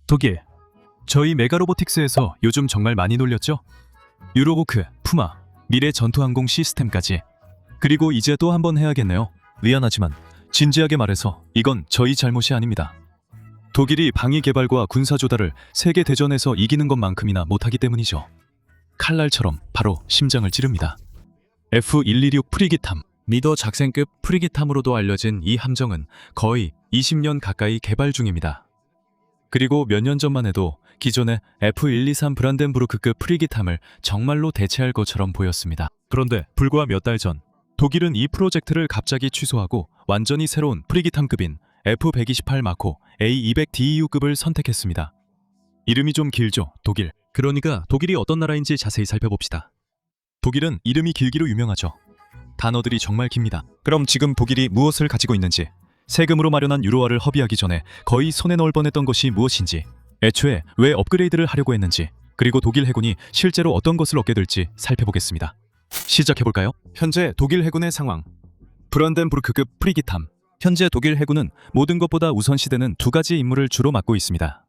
독일. 저희 메가로보틱스에서 요즘 정말 많이 놀렸죠? 유로보크, 푸마, 미래 전투항공 시스템까지. 그리고 이제 또 한 번 해야겠네요. 미안하지만 진지하게 말해서 이건 저희 잘못이 아닙니다. 독일이 방위 개발과 군사 조달을 세계 대전에서 이기는 것만큼이나 못하기 때문이죠. 칼날처럼 바로 심장을 찌릅니다. F126 프리기탐, 미더 작센급 프리기탐으로도 알려진 이 함정은 거의 20년 가까이 개발 중입니다. 그리고 몇 년 전만 해도 기존의 F123 브란덴부르크급 프리기탐을 정말로 대체할 것처럼 보였습니다. 그런데 불과 몇 달 전 독일은 이 프로젝트를 갑자기 취소하고 완전히 새로운 프리기탐급인 F128 마코 A200DEU급을 선택했습니다. 이름이 좀 길죠, 독일. 그러니까 독일이 어떤 나라인지 자세히 살펴봅시다. 독일은 이름이 길기로 유명하죠. 단어들이 정말 깁니다. 그럼 지금 독일이 무엇을 가지고 있는지, 세금으로 마련한 유로화를 허비하기 전에 거의 손에 넣을 뻔했던 것이 무엇인지, 애초에 왜 업그레이드를 하려고 했는지, 그리고 독일 해군이 실제로 어떤 것을 얻게 될지 살펴보겠습니다. 시작해볼까요? 현재 독일 해군의 상황. 브란덴부르크급 프리기탐. 현재 독일 해군은 모든 것보다 우선시되는 두 가지 임무를 주로 맡고 있습니다.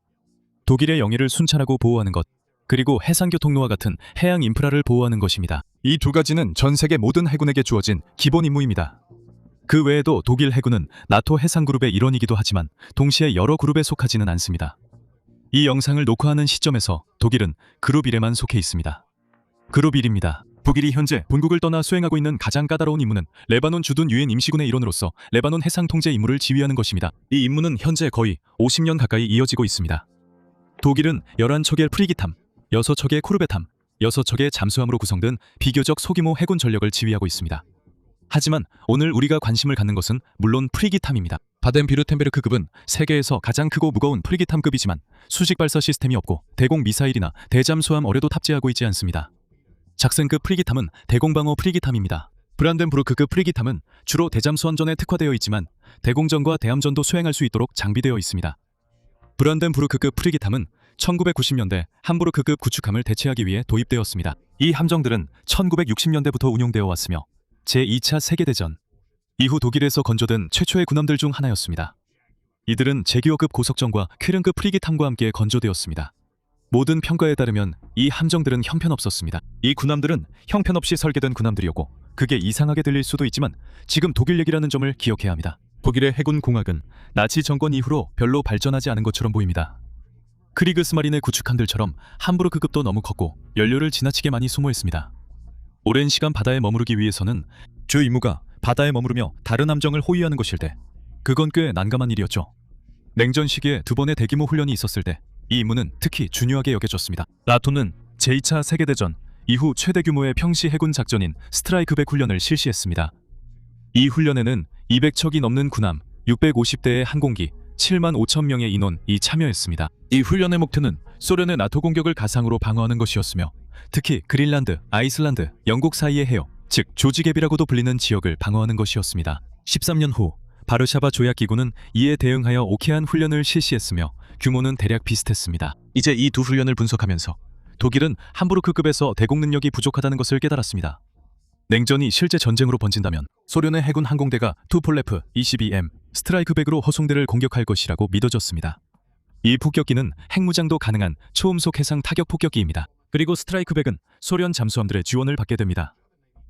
독일의 영해를 순찰하고 보호하는 것, 그리고 해상교통로와 같은 해양 인프라를 보호하는 것입니다. 이 두 가지는 전 세계 모든 해군에게 주어진 기본 임무입니다. 그 외에도 독일 해군은 나토 해상그룹의 일원이기도 하지만 동시에 여러 그룹에 속하지는 않습니다. 이 영상을 녹화하는 시점에서 독일은 그룹 1에만 속해 있습니다. 그룹 1입니다. 독일이 현재 본국을 떠나 수행하고 있는 가장 까다로운 임무는 레바논 주둔 유엔 임시군의 일원으로서 레바논 해상 통제 임무를 지휘하는 것입니다. 이 임무는 현재 거의 50년 가까이 이어지고 있습니다. 독일은 11척의 프리기탐, 6척의 코르벳함, 6척의 잠수함으로 구성된 비교적 소규모 해군 전력을 지휘하고 있습니다. 하지만 오늘 우리가 관심을 갖는 것은 물론 프리기탐입니다. 바덴뷰르텐베르크급은 세계에서 가장 크고 무거운 프리기탐급이지만 수직 발사 시스템이 없고 대공 미사일이나 대잠수함 어뢰도 탑재하고 있지 않습니다. 작센급 프리기탐은 대공방어 프리기탐입니다. 브란덴부르크급 프리기탐은 주로 대잠수함전에 특화되어 있지만 대공전과 대함전도 수행할 수 있도록 장비되어 있습니다. 브란덴부르크급 프리기탐은 1990년대 함부르크급 구축함을 대체하기 위해 도입되었습니다. 이 함정들은 1960년대부터 운용되어 왔으며 제2차 세계대전 이후 독일에서 건조된 최초의 군함들 중 하나였습니다. 이들은 제규어급 고석정과 쾌른급 프리기탐과 함께 건조되었습니다. 모든 평가에 따르면 이 함정들은 형편없었습니다. 이 군함들은 형편없이 설계된 군함들이었고 그게 이상하게 들릴 수도 있지만 지금 독일 얘기라는 점을 기억해야 합니다. 독일의 해군 공학은 나치 정권 이후로 별로 발전하지 않은 것처럼 보입니다. 크리그스마린의 구축함들처럼 함부르크급도 너무 컸고 연료를 지나치게 많이 소모했습니다. 오랜 시간 바다에 머무르기 위해서는 주 임무가 바다에 머무르며 다른 함정을 호위하는 것일 때 그건 꽤 난감한 일이었죠. 냉전 시기에 두 번의 대규모 훈련이 있었을 때 이 임무는 특히 중요하게 여겨졌습니다. 나토는 제2차 세계대전 이후 최대 규모의 평시 해군 작전인 스트라이크백 훈련을 실시했습니다. 이 훈련에는 200척이 넘는 군함, 650대의 항공기, 7만 5천 명의 인원이 참여했습니다. 이 훈련의 목표는 소련의 나토 공격을 가상으로 방어하는 것이었으며 특히 그린란드, 아이슬란드, 영국 사이의 해역, 즉 조지개비라고도 불리는 지역을 방어하는 것이었습니다. 13년 후 바르샤바 조약기구는 이에 대응하여 오케안 훈련을 실시했으며 규모는 대략 비슷했습니다. 이제 이 두 훈련을 분석하면서 독일은 함부르크급에서 대공 능력이 부족하다는 것을 깨달았습니다. 냉전이 실제 전쟁으로 번진다면 소련의 해군 항공대가 투폴레프 22M 스트라이크백으로 허송대를 공격할 것이라고 믿어졌습니다. 이 폭격기는 핵무장도 가능한 초음속 해상 타격 폭격기입니다. 그리고 스트라이크백은 소련 잠수함들의 지원을 받게 됩니다.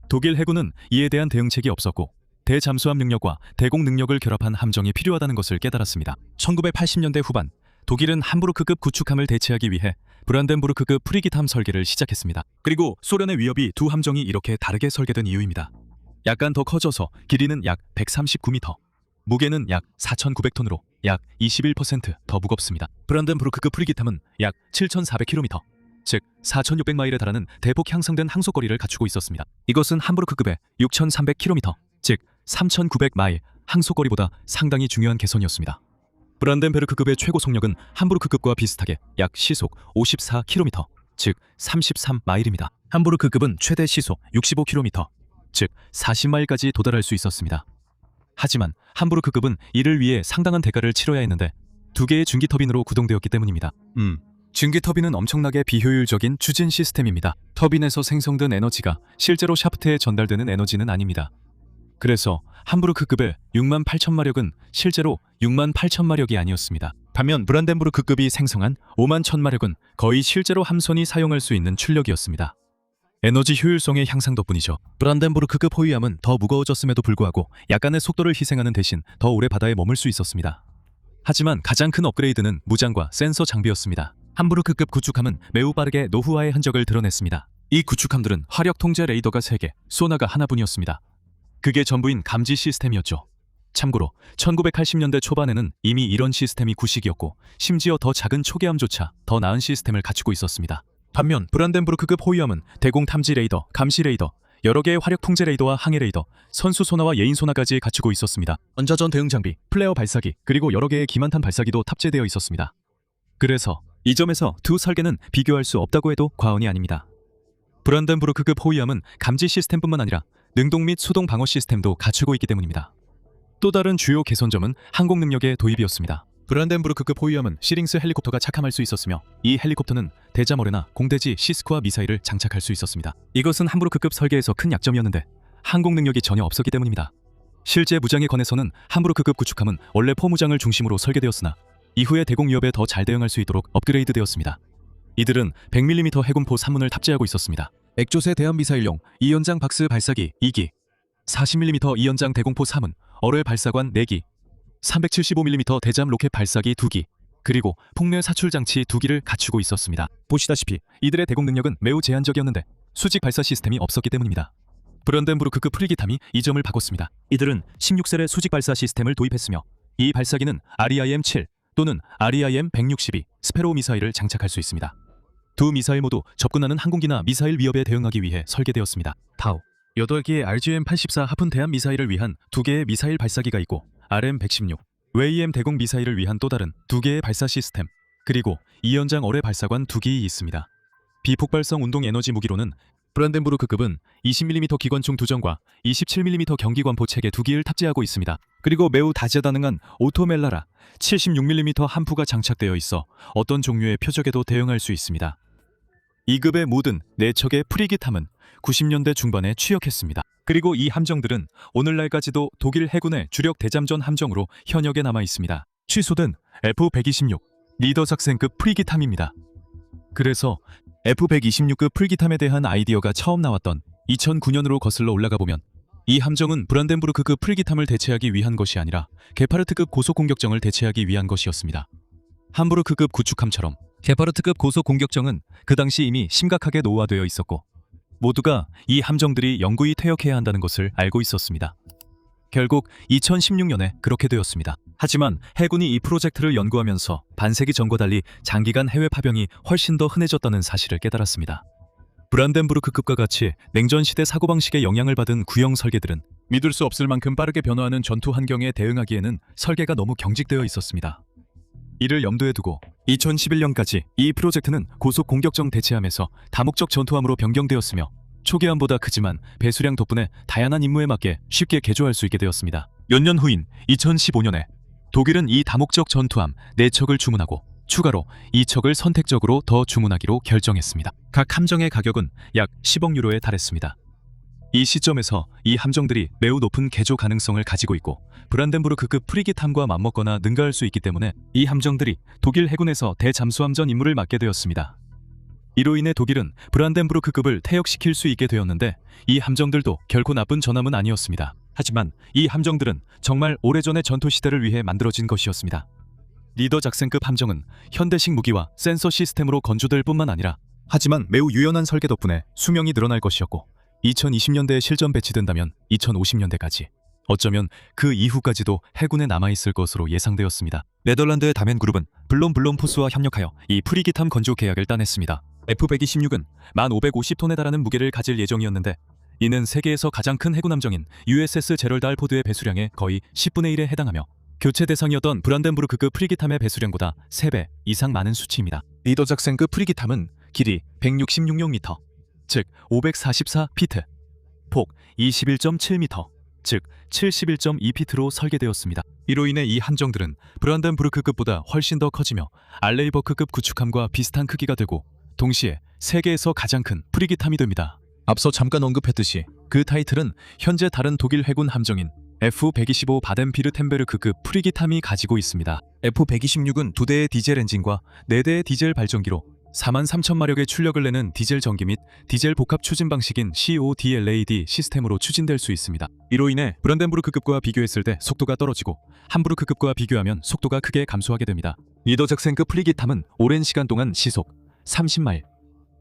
독일 해군은 이에 대한 대응책이 없었고 대잠수함 능력과 대공 능력을 결합한 함정이 필요하다는 것을 깨달았습니다. 1980년대 후반 독일은 함부르크급 구축함을 대체하기 위해 브란덴부르크급 프리기탐 설계를 시작했습니다. 그리고 소련의 위협이 두 함정이 이렇게 다르게 설계된 이유입니다. 약간 더 커져서 길이는 약 139m, 무게는 약 4,900톤으로 약 21%더 무겁습니다. 브란덴부르크급 프리기탐은 약 7,400km, 즉 4,600마일에 달하는 대폭 향상된 항속거리를 갖추고 있었습니다. 이것은 함부르크급의 6,300km, 즉 3,900마일 항속거리보다 상당히 중요한 개선이었습니다. 브란덴베르크급의 최고 속력은 함부르크급과 비슷하게 약 시속 54km, 즉 33마일입니다. 함부르크급은 최대 시속 65km, 즉 40마일까지 도달할 수 있었습니다. 하지만 함부르크급은 이를 위해 상당한 대가를 치러야 했는데 두 개의 중기터빈으로 구동되었기 때문입니다. 중기터빈은 엄청나게 비효율적인 추진 시스템입니다. 터빈에서 생성된 에너지가 실제로 샤프트에 전달되는 에너지는 아닙니다. 그래서 함부르크급의 68,000마력은 실제로 68,000마력이 아니었습니다. 반면 브란덴부르크급이 생성한 5만 1000마력은 거의 실제로 함선이 사용할 수 있는 출력이었습니다. 에너지 효율성의 향상 덕분이죠. 브란덴부르크급 호위함은 더 무거워졌음에도 불구하고 약간의 속도를 희생하는 대신 더 오래 바다에 머물 수 있었습니다. 하지만 가장 큰 업그레이드는 무장과 센서 장비였습니다. 함부르크급 구축함은 매우 빠르게 노후화의 흔적을 드러냈습니다. 이 구축함들은 화력 통제 레이더가 3개, 소나가 하나뿐이었습니다. 그게 전부인 감지 시스템이었죠. 참고로 1980년대 초반에는 이미 이런 시스템이 구식이었고 심지어 더 작은 초계함조차 더 나은 시스템을 갖추고 있었습니다. 반면 브란덴부르크급 호위함은 대공 탐지 레이더, 감시 레이더, 여러 개의 화력 통제 레이더와 항해 레이더, 선수 소나와 예인 소나까지 갖추고 있었습니다. 전자전 대응 장비, 플레어 발사기, 그리고 여러 개의 기만탄 발사기도 탑재되어 있었습니다. 그래서 이 점에서 두 설계는 비교할 수 없다고 해도 과언이 아닙니다. 브란덴부르크급 호위함은 감지 시스템뿐만 아니라 능동 및 수동 방어 시스템도 갖추고 있기 때문입니다. 또 다른 주요 개선점은 항공 능력의 도입이었습니다. 브란덴부르크급 호위함은 시링스 헬리콥터가 착함할 수 있었으며 이 헬리콥터는 대자머레나 공대지 시스코아 미사일을 장착할 수 있었습니다. 이것은 함부르크급 설계에서 큰 약점이었는데 항공 능력이 전혀 없었기 때문입니다. 실제 무장에 관해서는 함부르크급 구축함은 원래 포무장을 중심으로 설계되었으나 이후에 대공 위협에 더 잘 대응할 수 있도록 업그레이드 되었습니다. 이들은 100mm 해군포 3문을 탑재하고 있었습니다. 액조세 대함미사일용 이연장 박스 발사기 2기, 40mm 이연장 대공포 3문, 어뢰 발사관 4기, 375mm 대잠 로켓 발사기 2기, 그리고 폭내 사출 장치 2기를 갖추고 있었습니다. 보시다시피 이들의 대공 능력은 매우 제한적이었는데 수직 발사 시스템이 없었기 때문입니다. 브란덴부르크급 프리기탐이 이 점을 바꿨습니다. 이들은 16셀의 수직 발사 시스템을 도입했으며 이 발사기는 REIM-7 또는 REIM-162 스페로우 미사일을 장착할 수 있습니다. 두 미사일 모두 접근하는 항공기나 미사일 위협에 대응하기 위해 설계되었습니다. 타오 8개의 RGM-84 하푼 대함 미사일을 위한 2개의 미사일 발사기가 있고 RM-116 웨이엠 대공 미사일을 위한 또 다른 2개의 발사 시스템, 그리고 이연장 어뢰 발사관 2기 있습니다. 비폭발성 운동 에너지 무기로는 브란덴부르크급은 20mm 기관총 2정과 27mm 경기관포 체계 2기를 탑재하고 있습니다. 그리고 매우 다재다능한 오토멜라라 76mm 함프가 장착되어 있어 어떤 종류의 표적에도 대응할 수 있습니다. 2급의 모든 4척의 프리기탐은 90년대 중반에 취역했습니다. 그리고 이 함정들은 오늘날까지도 독일 해군의 주력 대잠전 함정으로 현역에 남아 있습니다. 취소된 F-126 리더 작센급 프리기탐입니다. 그래서 F-126급 프리기탐에 대한 아이디어가 처음 나왔던 2009년으로 거슬러 올라가 보면 이 함정은 브란덴부르크급 프리기탐을 대체하기 위한 것이 아니라 게파르트급 고속공격정을 대체하기 위한 것이었습니다. 함부르크급 구축함처럼 게파르트급 고속공격정은 그 당시 이미 심각하게 노후화되어 있었고 모두가 이 함정들이 영구히 퇴역해야 한다는 것을 알고 있었습니다. 결국 2016년에 그렇게 되었습니다. 하지만 해군이 이 프로젝트를 연구하면서 반세기 전과 달리 장기간 해외 파병이 훨씬 더 흔해졌다는 사실을 깨달았습니다. 브란덴부르크급과 같이 냉전시대 사고방식의 영향을 받은 구형 설계들은 믿을 수 없을 만큼 빠르게 변화하는 전투 환경에 대응하기에는 설계가 너무 경직되어 있었습니다. 이를 염두에 두고 2011년까지 이 프로젝트는 고속 공격정 대체함에서 다목적 전투함으로 변경되었으며 초기함보다 크지만 배수량 덕분에 다양한 임무에 맞게 쉽게 개조할 수 있게 되었습니다. 몇 년 후인 2015년에 독일은 이 다목적 전투함 4척을 주문하고 추가로 2척을 선택적으로 더 주문하기로 결정했습니다. 각 함정의 가격은 약 10억 유로에 달했습니다. 이 시점에서 이 함정들이 매우 높은 개조 가능성을 가지고 있고 브란덴부르크급 프리기탐과 맞먹거나 능가할 수 있기 때문에 이 함정들이 독일 해군에서 대잠수함전 임무를 맡게 되었습니다. 이로 인해 독일은 브란덴부르크급을 퇴역시킬 수 있게 되었는데 이 함정들도 결코 나쁜 전함은 아니었습니다. 하지만 이 함정들은 정말 오래전의 전투시대를 위해 만들어진 것이었습니다. 리더 작센급 함정은 현대식 무기와 센서 시스템으로 건조될 뿐만 아니라 하지만 매우 유연한 설계 덕분에 수명이 늘어날 것이었고 2020년대에 실전 배치된다면 2050년대까지 어쩌면 그 이후까지도 해군에 남아있을 것으로 예상되었습니다. 네덜란드의 다멘그룹은 블롬포스와 협력하여 이 프리기탐 건조 계약을 따냈습니다. F-126은 1550톤에 달하는 무게를 가질 예정이었는데 이는 세계에서 가장 큰 해군 함정인 USS 제럴드 R 포드의 배수량의 거의 10분의 1에 해당하며 교체 대상이었던 브란덴부르크급 프리기탐의 배수량보다 3배 이상 많은 수치입니다. 리더 작센급 프리기탐은 길이 166m, 즉 544피트, 폭 21.7m, 즉 71.2피트로 설계되었습니다. 이로 인해 이 함정들은 브란덴부르크급보다 훨씬 더 커지며 알레이버크급 구축함과 비슷한 크기가 되고 동시에 세계에서 가장 큰 프리기탐이 됩니다. 앞서 잠깐 언급했듯이 그 타이틀은 현재 다른 독일 해군 함정인 F-125 바덴비르템베르크급 프리기탐이 가지고 있습니다. F-126은 2대의 디젤 엔진과 4대의 디젤 발전기로 43,000마력의 출력을 내는 디젤 전기 및 디젤 복합 추진 방식인 CODLAD 시스템으로 추진될 수 있습니다. 이로 인해 브란덴부르크급과 비교했을 때 속도가 떨어지고 함부르크급과 비교하면 속도가 크게 감소하게 됩니다. 니더작센급 프리기탐은 오랜 시간 동안 시속 30마일,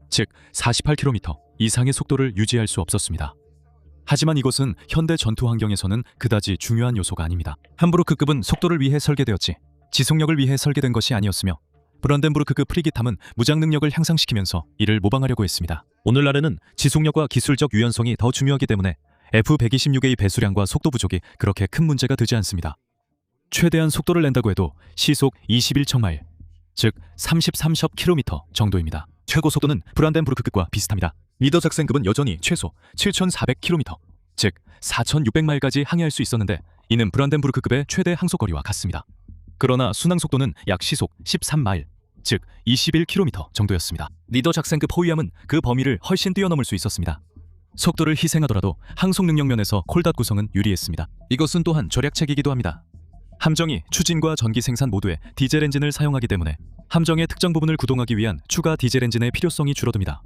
즉 48km 이상의 속도를 유지할 수 없었습니다. 하지만 이것은 현대 전투 환경에서는 그다지 중요한 요소가 아닙니다. 함부르크급은 속도를 위해 설계되었지 지속력을 위해 설계된 것이 아니었으며 브란덴부르크급 프리기탐은 무장 능력을 향상시키면서 이를 모방하려고 했습니다. 오늘날에는 지속력과 기술적 유연성이 더 중요하기 때문에 F-126의 배수량과 속도 부족이 그렇게 큰 문제가 되지 않습니다. 최대한 속도를 낸다고 해도 시속 21,000마일, 즉 33km 정도입니다. 최고 속도는 브란덴부르크급과 비슷합니다. 니더작센급은 여전히 최소 7,400km, 즉 4,600마일까지 항해할 수 있었는데 이는 브란덴부르크급의 최대 항속거리와 같습니다. 그러나 순항 속도는 약 시속 13마일, 즉 21km 정도였습니다. 니더작센급 호위함은 그 범위를 훨씬 뛰어넘을 수 있었습니다. 속도를 희생하더라도 항속 능력 면에서 콜닷 구성은 유리했습니다. 이것은 또한 절약책이기도 합니다. 함정이 추진과 전기 생산 모두에 디젤 엔진을 사용하기 때문에 함정의 특정 부분을 구동하기 위한 추가 디젤 엔진의 필요성이 줄어듭니다.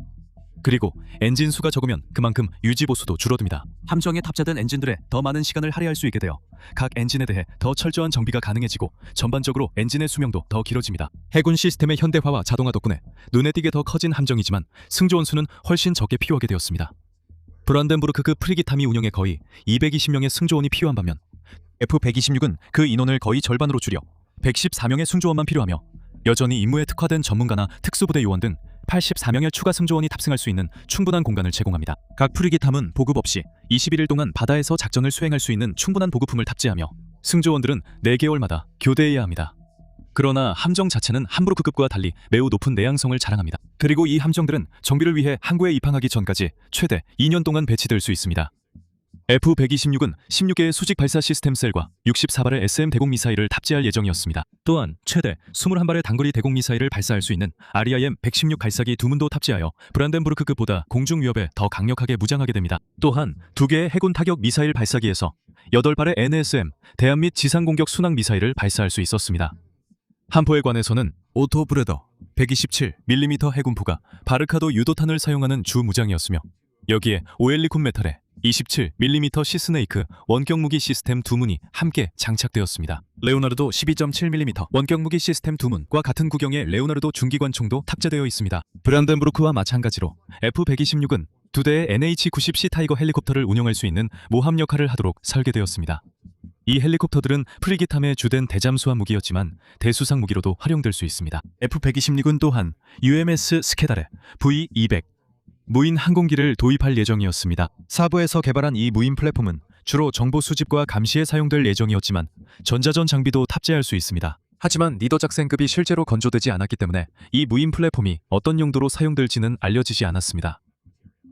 그리고 엔진 수가 적으면 그만큼 유지 보수도 줄어듭니다. 함정에 탑재된 엔진들에 더 많은 시간을 할애할 수 있게 되어 각 엔진에 대해 더 철저한 정비가 가능해지고 전반적으로 엔진의 수명도 더 길어집니다. 해군 시스템의 현대화와 자동화 덕분에 눈에 띄게 더 커진 함정이지만 승조원 수는 훨씬 적게 필요하게 되었습니다. 브란덴부르크급 프리기탐이 운영에 거의 220명의 승조원이 필요한 반면 F-126은 그 인원을 거의 절반으로 줄여 114명의 승조원만 필요하며 여전히 임무에 특화된 전문가나 특수부대 요원 등 84명의 추가 승조원이 탑승할 수 있는 충분한 공간을 제공합니다. 각 프리기탐은 보급 없이 21일 동안 바다에서 작전을 수행할 수 있는 충분한 보급품을 탑재하며 승조원들은 4개월마다 교대해야 합니다. 그러나 함정 자체는 함부르크급과 달리 매우 높은 내양성을 자랑합니다. 그리고 이 함정들은 정비를 위해 항구에 입항하기 전까지 최대 2년 동안 배치될 수 있습니다. F-126은 16개의 수직 발사 시스템 셀과 64발의 SM 대공 미사일을 탑재할 예정이었습니다. 또한 최대 21발의 단거리 대공 미사일을 발사할 수 있는 REIM-116 갈사기 2문도 탑재하여 브란덴부르크급보다 공중 위협에 더 강력하게 무장하게 됩니다. 또한 2개의 해군 타격 미사일 발사기에서 8발의 NSM 대함 및 지상 공격 순항 미사일을 발사할 수 있었습니다. 함포에 관해서는 오토 브레더 127mm 해군포가 바르카도 유도탄을 사용하는 주 무장이었으며 여기에 오엘리콘 메탈의 27mm 시스네이크 원격 무기 시스템 2문이 함께 장착되었습니다. 레오나르도 12.7mm 원격 무기 시스템 2문과 같은 구경의 레오나르도 중기관총도 탑재되어 있습니다. 브란덴부르크와 마찬가지로 F-126은 2대의 NH-90C 타이거 헬리콥터를 운용할 수 있는 모함 역할을 하도록 설계되었습니다. 이 헬리콥터들은 프리기탐의 주된 대잠수함 무기였지만 대수상 무기로도 활용될 수 있습니다. F-126은 또한 UMS 스케달의 V-200 무인 항공기를 도입할 예정이었습니다. 사부에서 개발한 이 무인 플랫폼은 주로 정보 수집과 감시에 사용될 예정이었지만 전자전 장비도 탑재할 수 있습니다. 하지만 니더작센급이 실제로 건조되지 않았기 때문에 이 무인 플랫폼이 어떤 용도로 사용될지는 알려지지 않았습니다.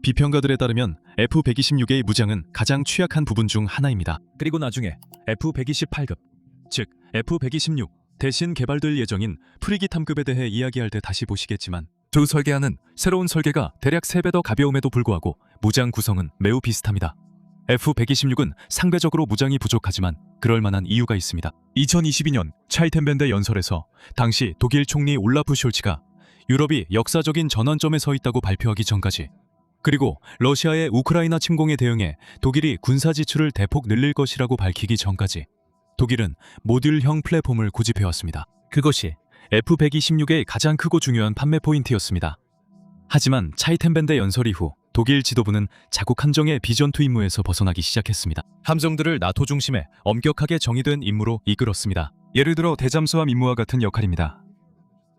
비평가들에 따르면 F-126의 무장은 가장 취약한 부분 중 하나입니다. 그리고 나중에 F-128급, 즉 F-126 대신 개발될 예정인 프리기탐급에 대해 이야기할 때 다시 보시겠지만 두 설계안은 새로운 설계가 대략 3배 더 가벼움에도 불구하고 무장 구성은 매우 비슷합니다. F-126은 상대적으로 무장이 부족하지만 그럴 만한 이유가 있습니다. 2022년 차이텐밴데 연설에서 당시 독일 총리 올라프 숄츠가 유럽이 역사적인 전환점에 서 있다고 발표하기 전까지, 그리고 러시아의 우크라이나 침공에 대응해 독일이 군사 지출을 대폭 늘릴 것이라고 밝히기 전까지 독일은 모듈형 플랫폼을 고집해왔습니다. 그것이 F-126의 가장 크고 중요한 판매 포인트였습니다. 하지만 차이텐밴데 연설 이후 독일 지도부는 자국 함정의 비전 투 임무에서 벗어나기 시작했습니다. 함정들을 나토 중심에 엄격하게 정의된 임무로 이끌었습니다. 예를 들어 대잠수함 임무와 같은 역할입니다.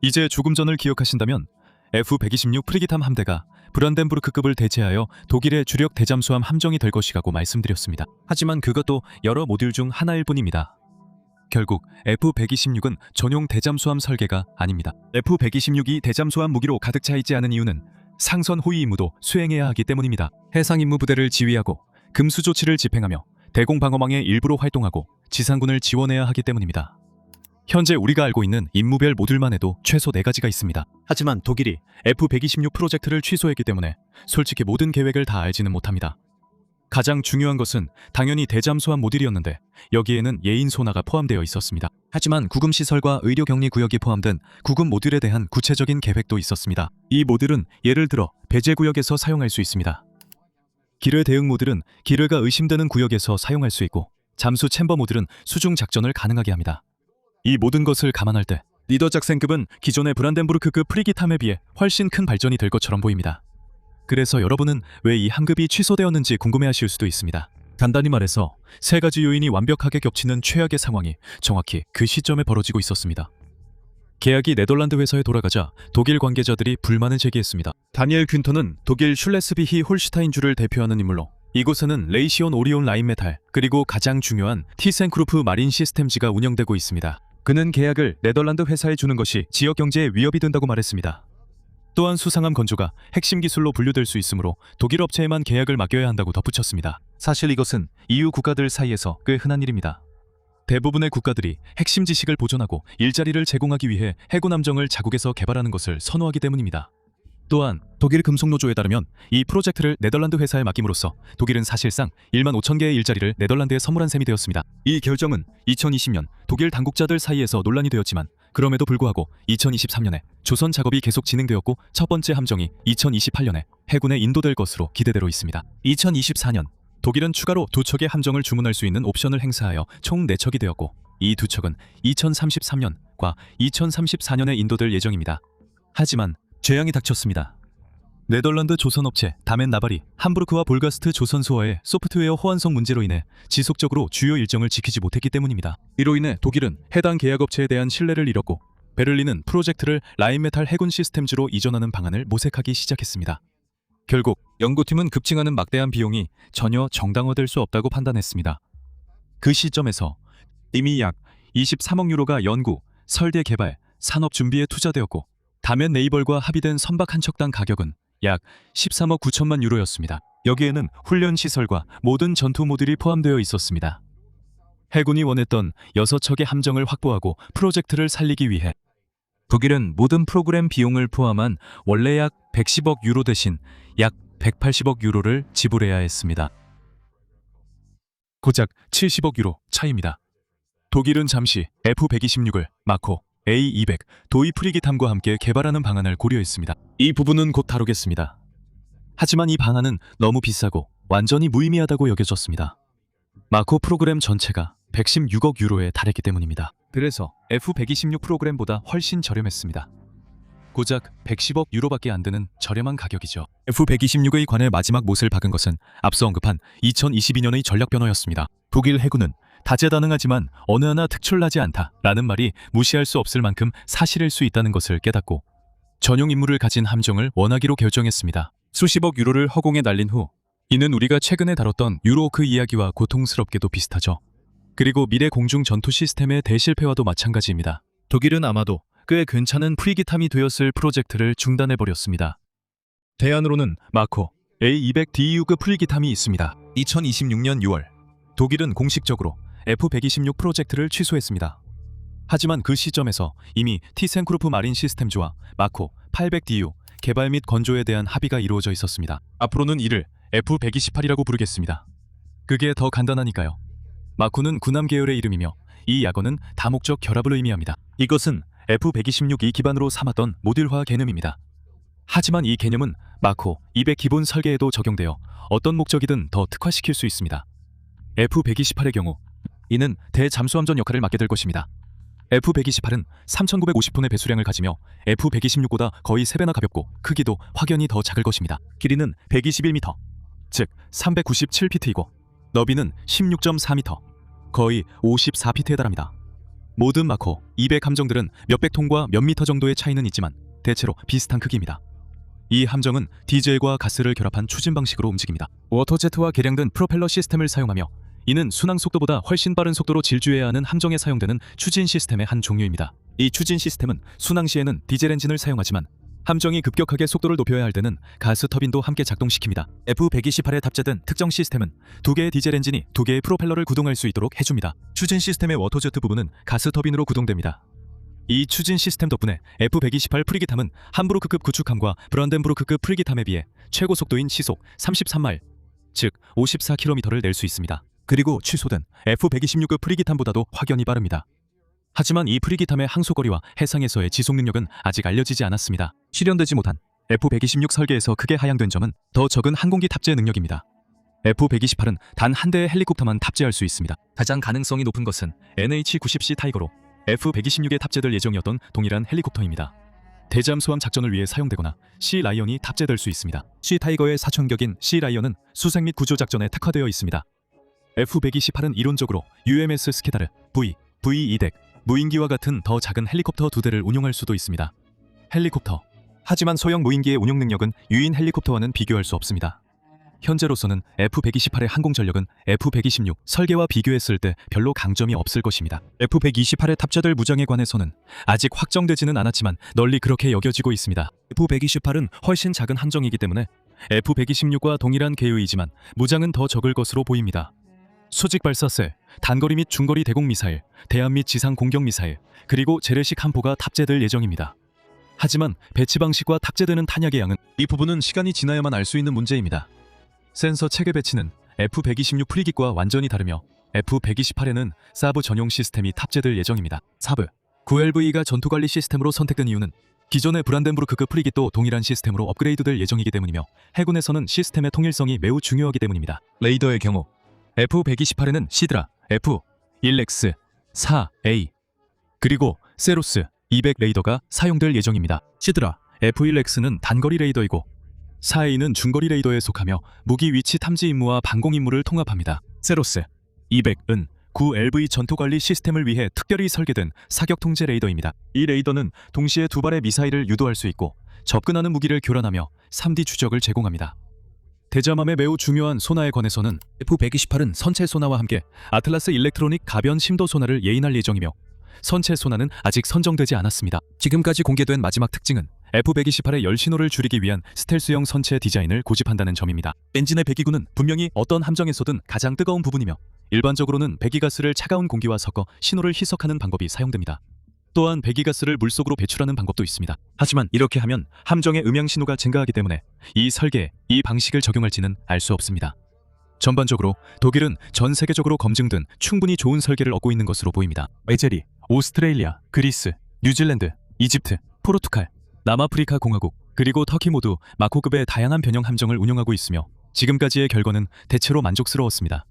이제 조금 전을 기억하신다면 F-126 프리기탐 함대가 브란덴부르크급을 대체하여 독일의 주력 대잠수함 함정이 될 것이라고 말씀드렸습니다. 하지만 그것도 여러 모듈 중 하나일 뿐입니다. 결국 F-126은 전용 대잠수함 설계가 아닙니다. F-126이 대잠수함 무기로 가득 차 있지 않은 이유는 상선 호위 임무도 수행해야 하기 때문입니다. 해상 임무 부대를 지휘하고 금수 조치를 집행하며 대공 방어망의 일부로 활동하고 지상군을 지원해야 하기 때문입니다. 현재 우리가 알고 있는 임무별 모듈만 해도 최소 4가지가 있습니다. 하지만 독일이 F-126 프로젝트를 취소했기 때문에 솔직히 모든 계획을 다 알지는 못합니다. 가장 중요한 것은 당연히 대잠수함 모듈이었는데 여기에는 예인 소나가 포함되어 있었습니다. 하지만 구금 시설과 의료 격리 구역이 포함된 구금 모듈에 대한 구체적인 계획도 있었습니다. 이 모듈은 예를 들어 배제 구역에서 사용할 수 있습니다. 기뢰 대응 모듈은 기뢰가 의심되는 구역에서 사용할 수 있고 잠수 챔버 모듈은 수중 작전을 가능하게 합니다. 이 모든 것을 감안할 때 리더 작센급은 기존의 브란덴부르크급 프리기탐에 비해 훨씬 큰 발전이 될 것처럼 보입니다. 그래서 여러분은 왜 이 함급이 취소되었는지 궁금해하실 수도 있습니다. 간단히 말해서 세 가지 요인이 완벽하게 겹치는 최악의 상황이 정확히 그 시점에 벌어지고 있었습니다. 계약이 네덜란드 회사에 돌아가자 독일 관계자들이 불만을 제기했습니다. 다니엘 퀼터는 독일 슐레스비히 홀슈타인주를 대표하는 인물로 이곳에는 레이시온 오리온 라인메탈 그리고 가장 중요한 티센크루프 마린 시스템즈가 운영되고 있습니다. 그는 계약을 네덜란드 회사에 주는 것이 지역 경제에 위협이 된다고 말했습니다. 또한 수상함 건조가 핵심 기술로 분류될 수 있으므로 독일 업체에만 계약을 맡겨야 한다고 덧붙였습니다. 사실 이것은 EU 국가들 사이에서 꽤 흔한 일입니다. 대부분의 국가들이 핵심 지식을 보존하고 일자리를 제공하기 위해 해군 함정을 자국에서 개발하는 것을 선호하기 때문입니다. 또한 독일 금속노조에 따르면 이 프로젝트를 네덜란드 회사에 맡김으로써 독일은 사실상 1만 5천 개의 일자리를 네덜란드에 선물한 셈이 되었습니다. 이 결정은 2020년 독일 당국자들 사이에서 논란이 되었지만 그럼에도 불구하고 2023년에 조선 작업이 계속 진행되었고 첫 번째 함정이 2028년에 해군에 인도될 것으로 기대되고 있습니다. 2024년 독일은 추가로 2척의 함정을 주문할 수 있는 옵션을 행사하여 총 4척이 되었고 이 2척은 2033년과 2034년에 인도될 예정입니다. 하지만 재앙이 닥쳤습니다. 네덜란드 조선업체 다멘 나발이 함부르크와 볼가스트 조선소와의 소프트웨어 호환성 문제로 인해 지속적으로 주요 일정을 지키지 못했기 때문입니다. 이로 인해 독일은 해당 계약업체에 대한 신뢰를 잃었고 베를린은 프로젝트를 라인메탈 해군 시스템즈로 이전하는 방안을 모색하기 시작했습니다. 결국 연구팀은 급증하는 막대한 비용이 전혀 정당화될 수 없다고 판단했습니다. 그 시점에서 이미 약 23억 유로가 연구, 설계 개발, 산업 준비에 투자되었고 다멘 네이벌과 합의된 선박 한 척당 가격은 약 13억 9천만 유로였습니다. 여기에는 훈련 시설과 모든 전투 모듈이 포함되어 있었습니다. 해군이 원했던 6척의 함정을 확보하고 프로젝트를 살리기 위해 독일은 모든 프로그램 비용을 포함한 원래 약 110억 유로 대신 약 180억 유로를 지불해야 했습니다. 고작 70억 유로 차이입니다. 독일은 잠시 F-126을 마코 A200 도이 프리기탐과 함께 개발하는 방안을 고려했습니다. 이 부분은 곧 다루겠습니다. 하지만 이 방안은 너무 비싸고 완전히 무의미하다고 여겨졌습니다. 마코 프로그램 전체가 116억 유로에 달했기 때문입니다. 그래서 F-126 프로그램보다 훨씬 저렴했습니다. 고작 110억 유로밖에 안 드는 저렴한 가격이죠. F-126의 관에 마지막 못을 박은 것은 앞서 언급한 2022년의 전략 변화였습니다. 독일 해군은 다재다능하지만 어느 하나 특출나지 않다라는 말이 무시할 수 없을 만큼 사실일 수 있다는 것을 깨닫고 전용 임무를 가진 함정을 원하기로 결정했습니다. 수십억 유로를 허공에 날린 후 이는 우리가 최근에 다뤘던 유로호크 이야기와 고통스럽게도 비슷하죠. 그리고 미래 공중 전투 시스템의 대실패와도 마찬가지입니다. 독일은 아마도 꽤 괜찮은 프리기탐이 되었을 프로젝트를 중단해버렸습니다. 대안으로는 마코 A200DEU급 프리기탐이 있습니다. 2026년 6월 독일은 공식적으로 F-126 프로젝트를 취소했습니다. 하지만 그 시점에서 이미 티센크루프 마린 시스템즈와 마코 800DU 개발 및 건조에 대한 합의가 이루어져 있었습니다. 앞으로는 이를 F-128이라고 부르겠습니다. 그게 더 간단하니까요. 마코는 군함 계열의 이름이며 이 약어는 다목적 결합을 의미합니다. 이것은 F-126이 기반으로 삼았던 모듈화 개념입니다. 하지만 이 개념은 마코 200 기본 설계에도 적용되어 어떤 목적이든 더 특화시킬 수 있습니다. F-128의 경우 이는 대잠수함전 역할을 맡게 될 것입니다. F-128은 3,950톤의 배수량을 가지며 F-126보다 거의 3배나 가볍고 크기도 확연히 더 작을 것입니다. 길이는 121m, 즉 397피트이고 너비는 16.4m, 거의 54피트에 달합니다. 모든 마코 200 함정들은 몇백 톤과 몇 미터 정도의 차이는 있지만 대체로 비슷한 크기입니다. 이 함정은 디젤과 가스를 결합한 추진 방식으로 움직입니다. 워터제트와 개량된 프로펠러 시스템을 사용하며 이는 순항 속도보다 훨씬 빠른 속도로 질주해야 하는 함정에 사용되는 추진 시스템의 한 종류입니다. 이 추진 시스템은 순항 시에는 디젤 엔진을 사용하지만 함정이 급격하게 속도를 높여야 할 때는 가스 터빈도 함께 작동시킵니다. F-128에 탑재된 특정 시스템은 2개의 디젤 엔진이 2개의 프로펠러를 구동할 수 있도록 해줍니다. 추진 시스템의 워터제트 부분은 가스 터빈으로 구동됩니다. 이 추진 시스템 덕분에 F-128 프리기탐은 함부르크급 구축함과 브란덴부르크급 프리기탐에 비해 최고 속도인 시속 33마일, 즉 54km를 낼 수 있습니다. 그리고 취소된 F-126급 프리기탄보다도 확연히 빠릅니다. 하지만 이 프리기탄의 항소거리와 해상에서의 지속 능력은 아직 알려지지 않았습니다. 실현되지 못한 F-126 설계에서 크게 하향된 점은 더 적은 항공기 탑재 능력입니다. F-128은 단 한 대의 헬리콥터만 탑재할 수 있습니다. 가장 가능성이 높은 것은 NH-90C 타이거로 F-126에 탑재될 예정이었던 동일한 헬리콥터입니다. 대잠수함 작전을 위해 사용되거나 C 라이언이 탑재될 수 있습니다. C 타이거의 사촌격인 C 라이언은 수색 및 구조 작전에 특화되어 있습니다. F-128은 이론적으로 UMS 스케다르, V2덱, 무인기와 같은 더 작은 헬리콥터 2대를 운용할 수도 있습니다. 헬리콥터. 하지만 소형 무인기의 운용 능력은 유인 헬리콥터와는 비교할 수 없습니다. 현재로서는 F-128의 항공 전력은 F-126 설계와 비교했을 때 별로 강점이 없을 것입니다. F-128에 탑재될 무장에 관해서는 아직 확정되지는 않았지만 널리 그렇게 여겨지고 있습니다. F-128은 훨씬 작은 함정이기 때문에 F-126과 동일한 계유이지만 무장은 더 적을 것으로 보입니다. 수직 발사체, 단거리 및 중거리 대공 미사일, 대함 및 지상 공격 미사일, 그리고 재래식 함포가 탑재될 예정입니다. 하지만 배치 방식과 탑재되는 탄약의 양은 이 부분은 시간이 지나야만 알 수 있는 문제입니다. 센서 체계 배치는 F-126 프리깃과 완전히 다르며 F-128에는 사브 전용 시스템이 탑재될 예정입니다. 사브 9LV가 전투관리 시스템으로 선택된 이유는 기존의 브란덴부르크급 프리깃도 동일한 시스템으로 업그레이드될 예정이기 때문이며 해군에서는 시스템의 통일성이 매우 중요하기 때문입니다. 레이더의 경우 F-128에는 시드라 F-1X, 4A 그리고 세로스 200 레이더가 사용될 예정입니다. 시드라 F-1X는 단거리 레이더이고 4A는 중거리 레이더에 속하며 무기 위치 탐지 임무와 방공 임무를 통합합니다. 세로스 200은 9LV 전투관리 시스템을 위해 특별히 설계된 사격 통제 레이더입니다. 이 레이더는 동시에 두 발의 미사일을 유도할 수 있고 접근하는 무기를 교란하며 3D 추적을 제공합니다. 대잠함의 매우 중요한 소나에 관해서는 F-128은 선체 소나와 함께 아틀라스 일렉트로닉 가변 심도 소나를 예인할 예정이며 선체 소나는 아직 선정되지 않았습니다. 지금까지 공개된 마지막 특징은 F-128의 열 신호를 줄이기 위한 스텔스형 선체 디자인을 고집한다는 점입니다. 엔진의 배기구는 분명히 어떤 함정에서든 가장 뜨거운 부분이며 일반적으로는 배기가스를 차가운 공기와 섞어 신호를 희석하는 방법이 사용됩니다. 또한 배기가스를 물속으로 배출하는 방법도 있습니다. 하지만 이렇게 하면 함정의 음향 신호가 증가하기 때문에 이 설계에 이 방식을 적용할지는 알 수 없습니다. 전반적으로 독일은 전 세계적으로 검증된 충분히 좋은 설계를 얻고 있는 것으로 보입니다. 알제리, 오스트레일리아, 그리스, 뉴질랜드, 이집트, 포르투갈, 남아프리카 공화국, 그리고 터키 모두 마코급의 다양한 변형 함정을 운용하고 있으며 지금까지의 결과는 대체로 만족스러웠습니다.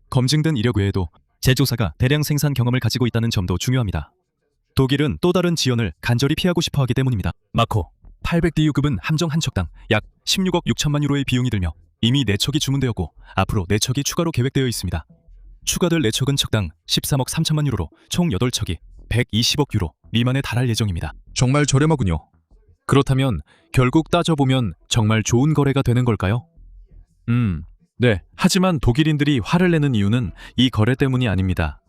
검증된 이력 외에도 제조사가 대량 생산 경험을 가지고 있다는 점도 중요합니다. 독일은 또 다른 지연을 간절히 피하고 싶어 하기 때문입니다. 마코 800DU급은 함정 한 척당 약 16억 6천만 유로의 비용이 들며 이미 4척이 주문되었고 앞으로 4척이 추가로 계획되어 있습니다. 추가될 4척은 척당 13억 3천만 유로로 총 8척이 120억 유로 미만에 달할 예정입니다. 정말 저렴하군요. 그렇다면 결국 따져보면 정말 좋은 거래가 되는 걸까요? 네. 하지만 독일인들이 화를 내는 이유는 이 거래 때문이 아닙니다.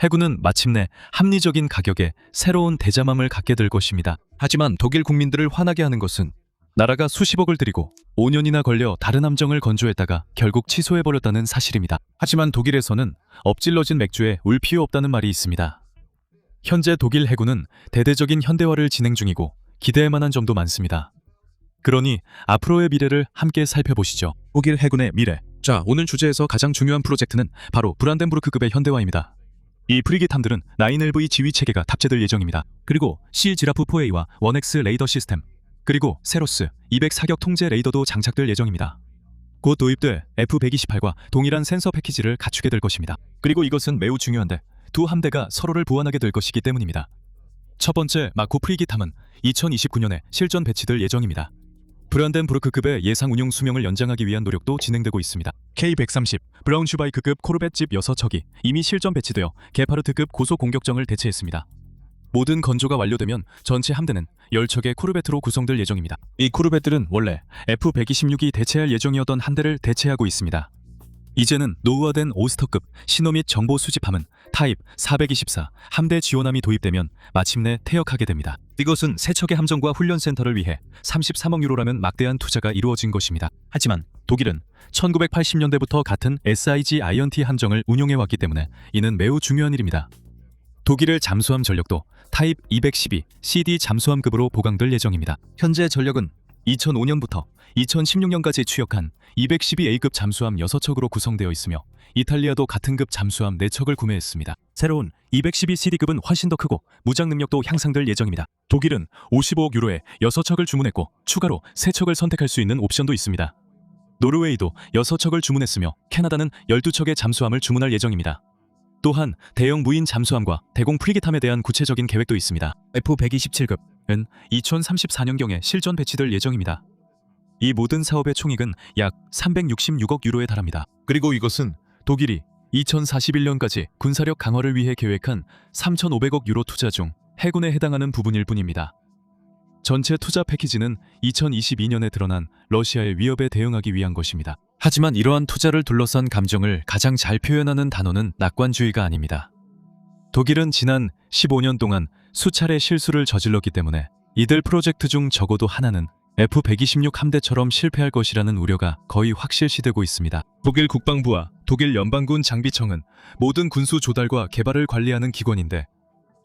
해군은 마침내 합리적인 가격에 새로운 대잠함을 갖게 될 것입니다. 하지만 독일 국민들을 화나게 하는 것은 나라가 수십억을 들이고 5년이나 걸려 다른 함정을 건조했다가 결국 취소해버렸다는 사실입니다. 하지만 독일에서는 엎질러진 맥주에 울 필요 없다는 말이 있습니다. 현재 독일 해군은 대대적인 현대화를 진행 중이고 기대할 만한 점도 많습니다. 그러니 앞으로의 미래를 함께 살펴보시죠. 독일 해군의 미래. 자, 오늘 주제에서 가장 중요한 프로젝트는 바로 브란덴부르크급의 현대화입니다. 이 프리깃함들은 9LV 지휘 체계가 탑재될 예정입니다. 그리고 C 지라프 4A와 1X 레이더 시스템, 그리고 세로스 200 사격 통제 레이더도 장착될 예정입니다. 곧 도입될 F-128과 동일한 센서 패키지를 갖추게 될 것입니다. 그리고 이것은 매우 중요한데 두 함대가 서로를 보완하게 될 것이기 때문입니다. 첫 번째 마코 프리깃함은 2029년에 실전 배치될 예정입니다. 브란덴부르크급의 예상 운용 수명을 연장하기 위한 노력도 진행되고 있습니다. K-130 브라운슈바이크급 코르벳집 6척이 이미 실전 배치되어 게파르트급 고소공격정을 대체했습니다. 모든 건조가 완료되면 전체 함대는 10척의 코르벳으로 구성될 예정입니다. 이 코르벳들은 원래 F-126이 대체할 예정이었던 함대를 대체하고 있습니다. 이제는 노후화된 오스터급 신호 및 정보 수집함은 타입 424 함대 지원함이 도입되면 마침내 퇴역하게 됩니다. 이것은 세 척의 함정과 훈련센터를 위해 33억 유로라는 막대한 투자가 이루어진 것입니다. 하지만 독일은 1980년대부터 같은 SIG 아이언티 함정을 운용해왔기 때문에 이는 매우 중요한 일입니다. 독일의 잠수함 전력도 타입 212 CD 잠수함급으로 보강될 예정입니다. 현재 전력은 2005년부터 2016년까지 추역한 212A급 잠수함 6척으로 구성되어 있으며 이탈리아도 같은 급 잠수함 4척을 구매했습니다. 새로운 212CD급은 훨씬 더 크고 무장 능력도 향상될 예정입니다. 독일은 55억 유로에 6척을 주문했고 추가로 3척을 선택할 수 있는 옵션도 있습니다. 노르웨이도 6척을 주문했으며 캐나다는 12척의 잠수함을 주문할 예정입니다. 또한 대형 무인 잠수함과 대공 프리게탐에 대한 구체적인 계획도 있습니다. F-127급은 2034년경에 실전 배치될 예정입니다. 이 모든 사업의 총액은 약 366억 유로에 달합니다. 그리고 이것은 독일이 2041년까지 군사력 강화를 위해 계획한 3,500억 유로 투자 중 해군에 해당하는 부분일 뿐입니다. 전체 투자 패키지는 2022년에 드러난 러시아의 위협에 대응하기 위한 것입니다. 하지만 이러한 투자를 둘러싼 감정을 가장 잘 표현하는 단어는 낙관주의가 아닙니다. 독일은 지난 15년 동안 수차례 실수를 저질렀기 때문에 이들 프로젝트 중 적어도 하나는 F-126 함대처럼 실패할 것이라는 우려가 거의 확실시되고 있습니다. 독일 국방부와 독일 연방군 장비청은 모든 군수 조달과 개발을 관리하는 기관인데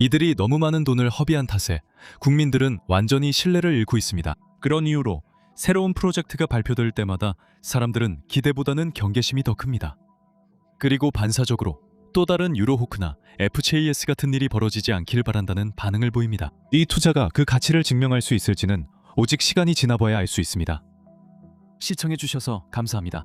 이들이 너무 많은 돈을 허비한 탓에 국민들은 완전히 신뢰를 잃고 있습니다. 그런 이유로 새로운 프로젝트가 발표될 때마다 사람들은 기대보다는 경계심이 더 큽니다. 그리고 반사적으로 또 다른 유로호크나 FCAS 같은 일이 벌어지지 않길 바란다는 반응을 보입니다. 이 투자가 그 가치를 증명할 수 있을지는 오직 시간이 지나봐야 알 수 있습니다. 시청해주셔서 감사합니다.